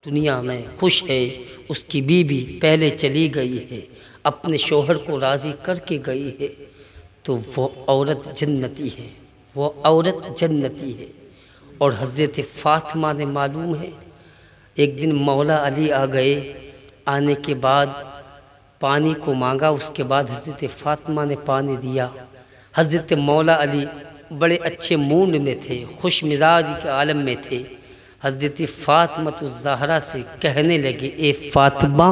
दुनिया में खुश है, उसकी बीवी पहले चली गई है, अपने शोहर को राज़ी करके गई है, तो वो औरत जन्नती है, वो औरत जन्नती है। और हज़रत फ़ातिमा ने मालूम है, एक दिन मौला अली आ गए, आने के बाद पानी को मांगा, उसके बाद हज़रत फ़ातिमा ने पानी दिया। हज़रत मौला अली बड़े अच्छे मूड में थे, खुश मिजाज के आलम में थे। हज़रत फ़ातिमा से कहने लगे, ए फ़ातिमा,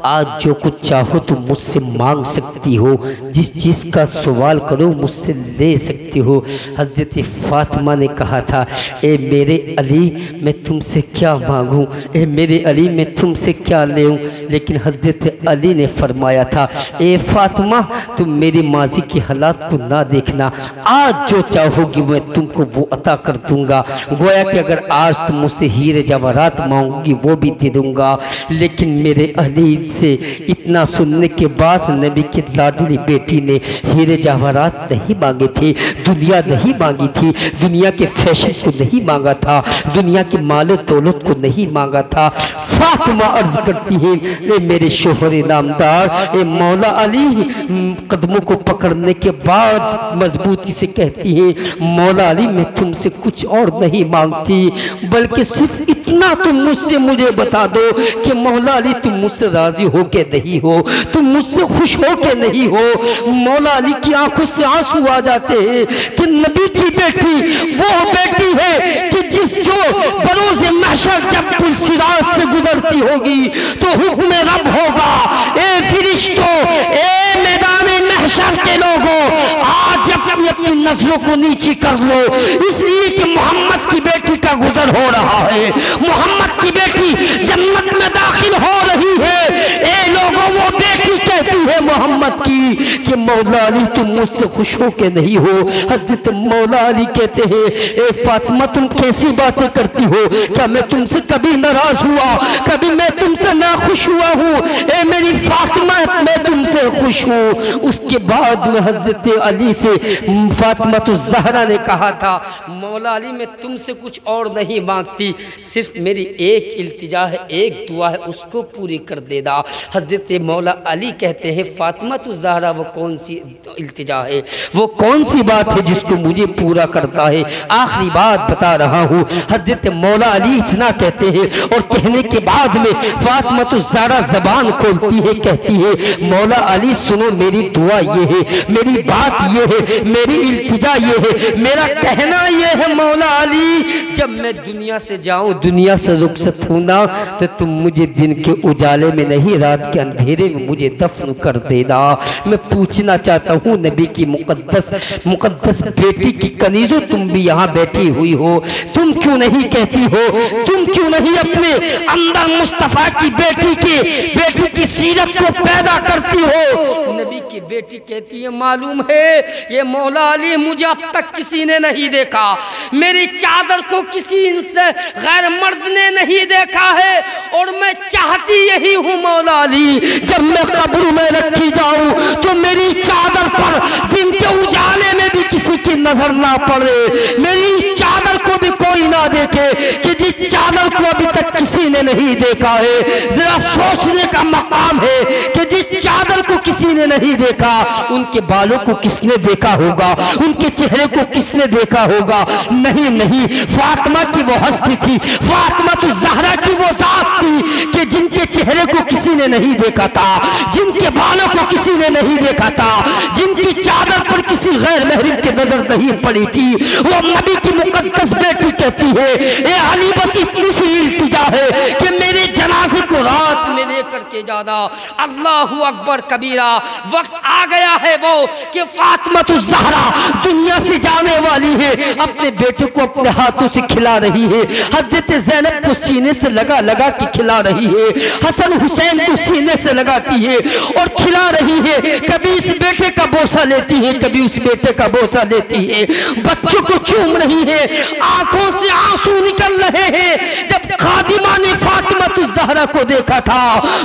आज जो कुछ चाहो तुम मुझसे मांग सकती हो, जिस चीज़ का सवाल करो मुझसे ले सकती हो। हज़रत फ़ातिमा ने कहा था, ए मेरे अली, मैं तुमसे क्या मांगूं, ए मेरे अली, मैं तुमसे क्या लेऊं। लेकिन हज़रत अली ने फरमाया था, ए फ़ातिमा, तुम मेरी माजी के हालात को ना देखना, आज जो चाहोगी मैं तुमको वो अता कर दूंगा। गोया कि अगर आज तुम से हीरे जवाहरात मांगूंगी वो भी दे दूंगा। लेकिन मेरे अली से इतना सुनने के बाद नबी की लाडली बेटी ने हीरे जवाहरात नहीं मांगे थे, दुनिया नहीं मांगी थी, दुनिया के फैशन को नहीं मांगा था, दुनिया के माल दौलत को नहीं मांगा था। फातिमा अर्ज करती है, ए मेरे शोहर नामदार, ए मौला अली, कदमों को पकड़ने के बाद मजबूती से कहती है, मौला अली, मैं तुमसे कुछ और नहीं मांगती, बल्कि सिर्फ इतना तुम मुझसे मुझे बता दो कि मौला अली, तुम मुझसे राजी हो के नहीं हो, तुम मुझसे खुश हो के नहीं हो। मौला अली की आंखों से आंसू आ जाते हैं कि नबी की बेटी वो बेटी है कि जो बरोज़े महशर जब पुलसिरात से गुजरती होगी तो हुक्म रब होगा, ए फरिश्तों, ए मैदान महशर के लोगों, आज अपनी अपनी नजरों को नीची कर लो, इसलिए कि मोहम्मद की बेटी का गुजर हो रहा है, मोहम्मद की बेटी जन्नत में दाखिल हो रही है। ए लोगों, वो बेटी कहती है मोहम्मद की कि मौला अली, तुम मुझसे खुश हो के नहीं हो। हज़रत मौला अली कहते हैं, ए फातिमा, तुम कैसी बातें करती हो, क्या मैं तुमसे कभी नाराज हुआ, कभी मैं तुमसे ना खुश हुआ हूँ? ए मेरी फातिमा, मैं तुमसे खुश हूँ। उसके बाद में हज़रत अली से फातिमा तो ज़हरा ने कहा था, मौला अली, मैं तुमसे कुछ और नहीं मांगती, सिर्फ मेरी एक इल्तिजा है, एक दुआ है, उसको पूरी कर देना। हज़रत मौला अली कहते हैं, फातिमा तो ज़हरा, वो कौन सी इल्तिजा है, वो कौन सी बात है जिसको मुझे पूरा करता है? आखिरी बात बता रहा हूँ। हज़रत मौला अली इतना कहते हैं और कहने के बाद में फातिमा तो ज़हरा ज़बान खोलती है, कहती है, मौला अली सुनो, मेरी दुआ ये है, मेरी बात ये है, मेरी इल्तिजा ये है, मेरा कहना ये है, मौला अली, जब मैं दुनिया से जाऊं, दुनिया से रुखसत हूं ना, तो तुम मुझे दिन के उजाले में नहीं, रात के अंधेरे में मुझे दफन कर देना। मैं पूछना चाहता हूँ, नबी की मुकद्दस बेटी की कनीज़ों, तुम भी यहाँ बैठी हुई हो, तुम क्यों नहीं कहती हो, तुम क्यों नहीं अपने अंदर मुस्तफ़ा की बेटी की सीरत को पैदा करती हो? नबी की बेटी कहती है, मालूम है ये मौला अली, मुझे अब तक किसी ने नहीं देखा, मेरी चादर को किसी इनसे गैर मर्द ने नहीं देखा है, और मैं चाहती यही हूँ मौला अली, जब मैं कब्र में रखी जाऊं तो मेरी चादर पर दिन के उजाले में भी किसी की नजर ना पड़े, मेरी चादर को भी कोई ना देखे कि जिस चादर को अभी तक किसी ने नहीं देखा है। जरा सोचने का मकाम है कि जिस चादर को किसी ने नहीं देखा, उनके बालों को किसने देखा होगा, उनके चेहरे को किसने देखा होगा? नहीं नहीं, फातिमा की वो हस्ती थी, फातिमा तो ज़हरा की वो जात थी कि जिनके चेहरे को किसी ने नहीं देखा था, जिनके बालों को किसी ने नहीं देखा था, जिनकी चादर पर किसी गैर महरम की नजर नहीं पड़ी थी। वो नबी की मुकद्दस बेटी कहती है, ए अली, बस इतनी सी इल्तिजा है कि मेरे जनाजे को रात में लेकर के जाना। अल्लाहु अकबर कबीरा। वक्त आ गया है वो कि फातिमा तो ज़हरा दुनिया से जाने वाली है, अपने बेटे को अपने हाथों से खिला रही है, हज़रत ज़ैनब को सीने से लगा लगा के खिला रही है, हसन हुसैन को सीने से लगाती है और खिला रही है, कभी इस बेटे का बोसा लेती है, कभी उस बेटे का बोसा लेती है, बच्चों को चूम रही है, आंखों से आंसू निकल रहे हैं। जब खादिमा ने फातिमा तो ज़हरा को देखा था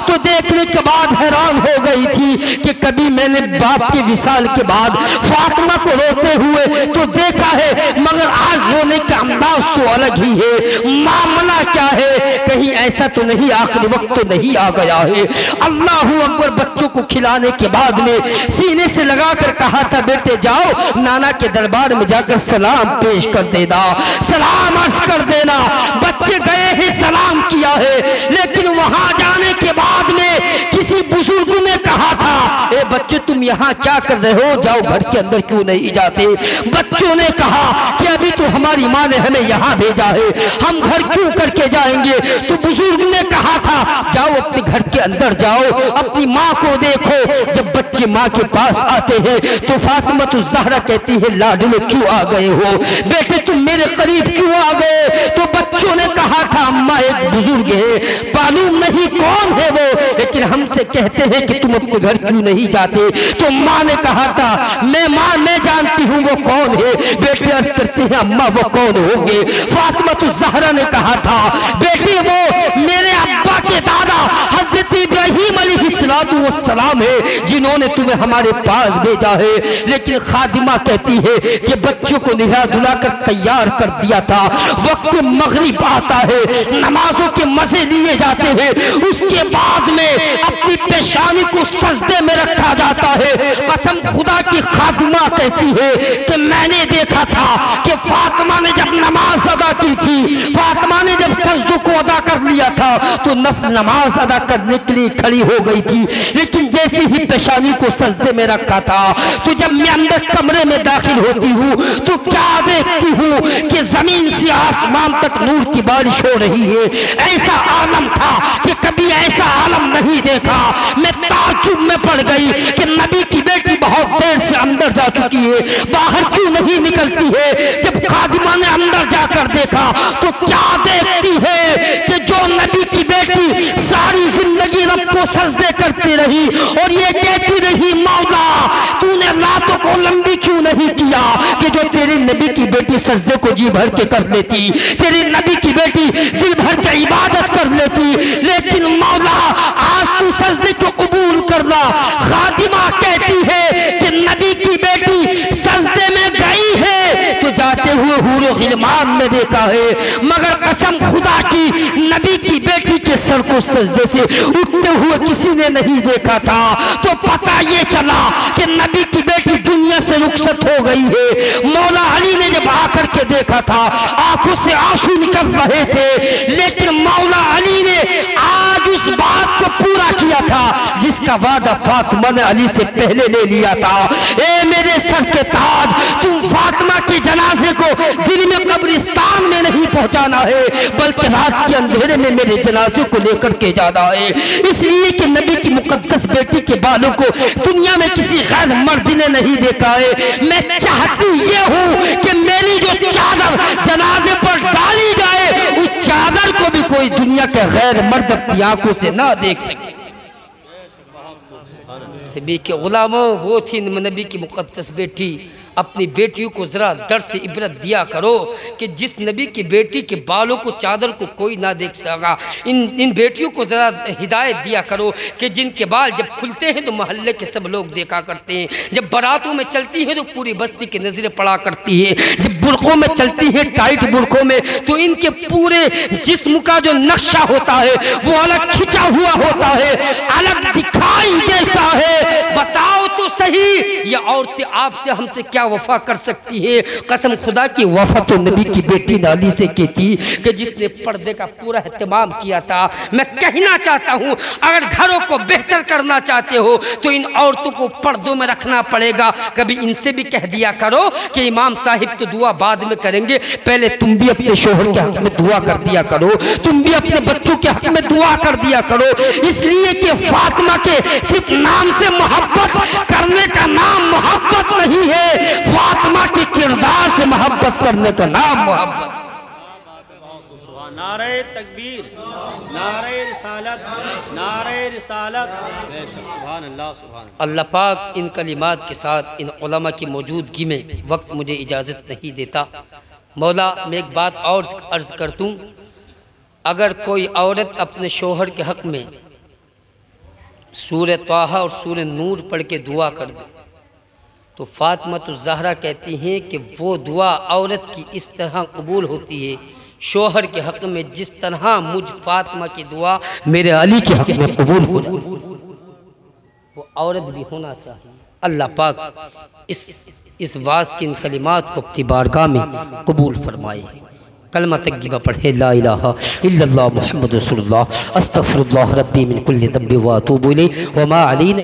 तो देखने के बाद हैरान हो गई थी कि कभी मैंने बाप के विसाल के बाद फातिमा को रोते हुए तो देखा है, मगर आज रोने का अंदाज तो अलग ही है। मामला क्या है, कहीं ऐसा तो नहीं आखिरी वक्त तो नहीं आ गया है? अल्लाहू अकबर। बच्चों को खिलाने के बाद में सीने से लगाकर कहा था, बेटे जाओ नाना के दरबार में जाकर सलाम पेश कर देना, सलाम अर्ज कर देना। बच्चे गए हैं, सलाम किया है, लेकिन वहां जाने के बाद में किसी बुजुर्ग ने कहा था, ए बच्चे तुम यहाँ क्या कर रहे हो, जाओ घर के अंदर क्यों नहीं जाते? बच्चों ने कहा कि अभी तो हमारी माँ ने हमें यहाँ भेजा है, हम घर क्यों करके जाएंगे? तो बुजुर्ग ने कहा था, जाओ अपने घर के अंदर जाओ, अपनी माँ को देखो। जब बच्चे माँ के पास आते हैं तो फातिमा तो ज़हरा कहती है, लाडले क्यों आ गए हो बेटे, तुम मेरे करीब क्यों आ गए? तो बच्चों ने कहा था, अम्मा एक बुजुर्ग है, मालूम नहीं कौन है वो, लेकिन हमसे कहते हैं कि तुम अपने घर क्यों नहीं जाते? तो माँ ने कहा था, मैं जानती हूँ वो कौन है। बेटे अर्ज करते हैं, अम्मा वो कौन होंगे? फातिमा तो ज़हरा ने कहा था, बेटे वो मेरे अब्बा के दादा हजरत इब्राहीम अलैहिस्सलाम है, जिन्होंने तुम्हें हमारे पास भेजा है। लेकिन खादिमा कहती है कि बच्चों को निहा धुला कर तैयार कर दिया था, वक्त मगरिब आता है, नमाजों के मजे लिए जाते हैं, उसके बाद में अपनी पेशानी को सजदे में रखा जाता है। कसम खुदा की खादिमा कहती है कि मैंने देखा था कि फातिमा ने जब नमाज अदा की थी, फातिमा ने जब सजदों को अदा कर लिया था तो नफल नमाज अदा करने के लिए खड़ी हो गई थी, लेकिन जैसे ही पेशानी को सजदे में रखा था तो जब मैं अंदर कमरे में दाखिल होती हूँ तो क्या देखती हूँ कि जमीन से आसमान तक नूर की बारिश हो रही है। ऐसा आलम था कि कभी ऐसा आलम नहीं देखा। मैं ताज्जुब में पड़ गई कि नबी की बेटी बहुत देर से अंदर जा चुकी है, बाहर क्यों नहीं निकलती है? जब खादिमा ने अंदर जाकर देखा तो क्या देखती है कि जो नबी की बेटी सारी जिंदगी रब को सजदे करती रही और ये कहती रही, मौला तूने रातों को लंबी क्यों नहीं किया कि जो तेरे नबी की बेटी सजदे को जी भर के कर लेती, तेरे नबी की बेटी दिल भर के इबादत कर लेती, लेकिन मौला आज तू सजदे को कबूल करना। खादिमा कहती है कि नबी की बेटी सजदे में गई है तो जाते हुए हूर गिलमान में देखा है, मगर कसम खुदा की नबी की बेटी के सर को सजदे से उठते हुए किसी ने नहीं देखा था। तो पता ये चला कि नबी की बेटी दुनिया से रुखसत हो गई है। मौला अली ने जब आकर के देखा था आंखों से आंसू निकल रहे थे, लेकिन मौला अली ने आज उस बात को पूरा किया था जिसका वादा फातिमा ने अली से पहले ले लिया था। ए मेरे सर के ताज, तुम फातिमा के जनाजे को दिन में कब्रिस्तान में नहीं पहुंचाना है, बल्कि रात के अंधेरे में मेरे जनाजे को लेकर के जाना है। इसलिए कि नबी की मुकद्दस बेटी के बालों को दुनिया में किसी गैर मर्द ने नहीं देखा है। मैं चाहती ये हूँ कि मेरी जो चादर जनाजे पर डाली जाए उस चादर को भी कोई दुनिया के गैर मर्द अपनी आंखों से ना देख सके। नबी के गुलामों, वो थी नबी की मुकद्दस बेटी। अपनी बेटियों को ज़रा दर्द से इबरत दिया करो कि जिस नबी की बेटी के बालों को चादर को कोई ना देख सका। इन बेटियों को ज़रा हिदायत दिया करो कि जिनके बाल जब खुलते हैं तो मोहल्ले के सब लोग देखा करते हैं, जब बारातों में चलती हैं तो पूरी बस्ती की नज़रें पड़ा करती है, जब बुर्कों में चलती हैं टाइट बुर्कों में तो इनके पूरे जिस्म का जो नक्शा होता है वो अलग खिंचा हुआ होता है, अलग दिखाई देता है। बताओ तो सही, ये औरतें आपसे हमसे क्या वफा कर सकती है? कसम खुदा की वफा तो नबी की बेटी नाली से की थी कि जिसने पर्दे का पूरा एहतमाम किया था। मैं कहना चाहता हूँ, अगर घरों को बेहतर करना चाहते हो तो इन औरतों को पर्दों में रखना पड़ेगा। कभी इनसे भी कह दिया करो कि इमाम साहिब तो दुआ बाद में करेंगे, पहले तुम भी अपने शोहर के हक में दुआ कर दिया करो, तुम भी अपने बच्चों के हक में दुआ कर दिया करो। इसलिए कि फातिमा के सिर्फ नाम से मोहब्बत करने का नाम मोहब्बत नहीं है, फातिमा के किरदार से मोहब्बत करने का नाम मोहब्बत। नारे तकबीर, नारे रिसालत, नारे रिसालत। सुभान अल्लाह, सुभान अल्लाह पाक इन कलिमात के साथ इन उलमा की मौजूदगी में वक्त मुझे इजाज़त नहीं देता। मौला मैं एक बात और अर्ज़ कर दूँ अगर कोई औरत अपने शोहर के हक़ में सूरह ताहा और सूरह नूर पढ़ के दुआ कर दे तो फातिमा ज़हरा कहती हैं कि वो दुआ औरत की इस तरह कबूल होती है शोहर के हक़ में जिस तरह मुझ फातिमा की दुआ मेरे अली के हक़ में कबूल हो जाती है। वो औरत भी होना चाहिए। अल्लाह पाक इस वाज की इन कलिमात को अपनी बारगाह में कबूल फरमाए। कलमा तय्यबा पढ़े ला इलाहा इल्लल्लाह मुहम्मद रसूलुल्लाह अस्तगफिरुल्लाह रब्बी मिन कुल्लि दम्बि व अतूबु इलैहि व मा अलैना